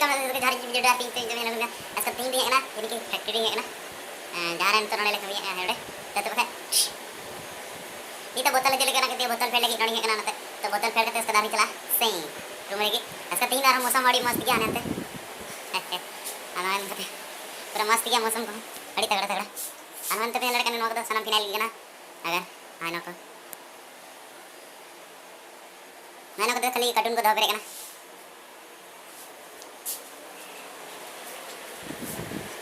kita masuk ke jari video dah tingting tu yang asal tingting yang na ini ki factory yang na jaran tu nolak kami yang ada tapi pakai kita botol aja lagi kita botol pele lagi nolak yang na तो बोतल फेर के उसका दानी चला सही तो मेरे की इसका 3 दार मौसम बड़ी मस्त किया आने अनवन कते पूरा मस्त किया मौसम को अड़ी तगड़ा तगड़ा अनवन तो लड़का ने नोक तो सनम फिनाइल गना अगर आनो को मैंने को खाली कार्टून को दो पेरे कना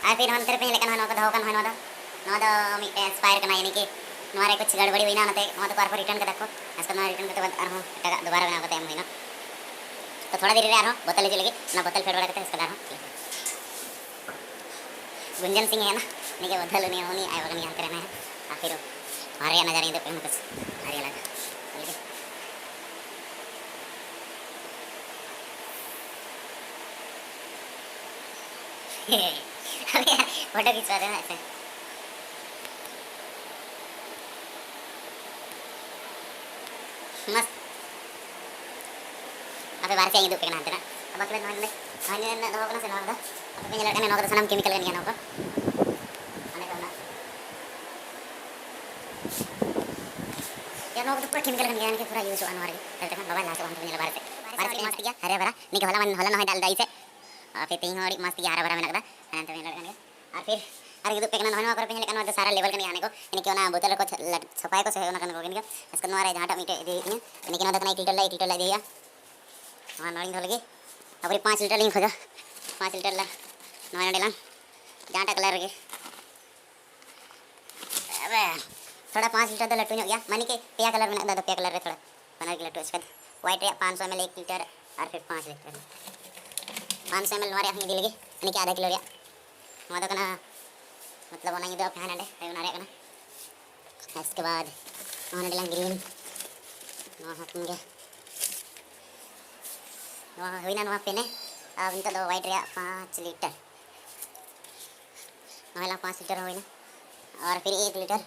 आ फिर हम तेरे पे लेकिन नो को दो कन नो दो मी एक्सपायर करना यानी कि नोरे कुछ गड़बड़ी हुई ना नते नो तो कार रिटर्न कर देखो इसका ना रिटर्न करते बाद आरो टका दोबारा बना बताए हम ना तो थोड़ा देर रे आरो बोतल ले लगी ना बोतल फेर बड़ा करते इसका दारो गुंजन सिंह है ना निके बोतल नहीं होनी आए वगन यहां करना है आखिर मारे नजर नहीं तो पे कुछ अरे लगा अबे फोटो खिंचवा देना ऐसे मस्त अबे बाहर से आई दुख के नाते ना अब अगले नॉन दो कना से नॉन दा अब पे लड़का ने नॉन का सनम केमिकल गन नॉन का आने का ना या नॉन तो पूरा केमिकल गन के पूरा यूज अनवर के तक बाबा लास्ट हम तो बाहर से मस्त किया हरे भरा निके होला मन होला न डाल दाई से फिर तीन और मस्त किया हरा भरा में लगदा एंड तो लड़का ने और फिर अरे दुख के ना नॉन कर पे लेकिन तो सारा लेवल के आने को इनके ना बोतल को सफाई को से ना कन को इनके इसका नोरे झाटा मीटे दे दिए इनके ना दकना 1 लीटर ला दिया हां नॉइंग हो लगी अब 5 लीटर लिंक हो जा 5 लीटर ला नॉइन डेला झाटा कलर के अबे थोड़ा 5 लीटर तो लट्टू हो गया मानी के पिया कलर में ना तो पिया कलर रे थोड़ा बना के लट्टू इसका व्हाइट 500 ml 1 लीटर और फिर 5 लीटर 500 ml हमारे अपनी दिलगी इनके आधा किलो रे मादा कना मतलब बनाएंगे दो फैन है बना रहे ना इसके बाद ऑन डला ग्रीन ना हटेंगे वहाँ हुई ना वहाँ पे ने अब इनका दो वाइट रहा 5 लीटर नहला 5 लीटर हुई ना और फिर 1 लीटर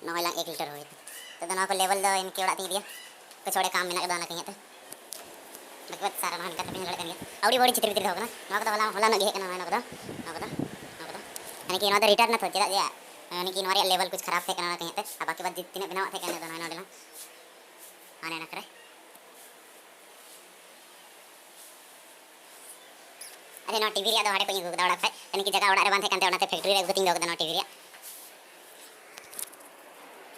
नहला 1 लीटर हुई तो दोनों को लेवल दो इनके उड़ा दिया कुछ छोड़े काम में ना दोनों कहीं तो बकवास सारा मान का तो लड़का नहीं आवड़ी बड़ी चित्र चित्र होगा ना तो वाला होला ना गे ना ना यानी कि नोदा रिटर्न न तो चेदा जे यानी कि नोरे लेवल कुछ खराब थे कना कहीं ते अब बाकी बात जितने बनावा थे कने दोनों नोडला आने ना करे अरे नो टीवी रे दो हाडे कोई गुदा उड़ा खाय यानी कि जगह उड़ा रे बांधे कांते उड़ाते फैक्ट्री रे गुतिंग दो नो टीवी रे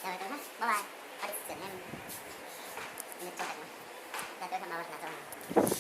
चलो तो बाय अरे चल ने तो ना तो ना तो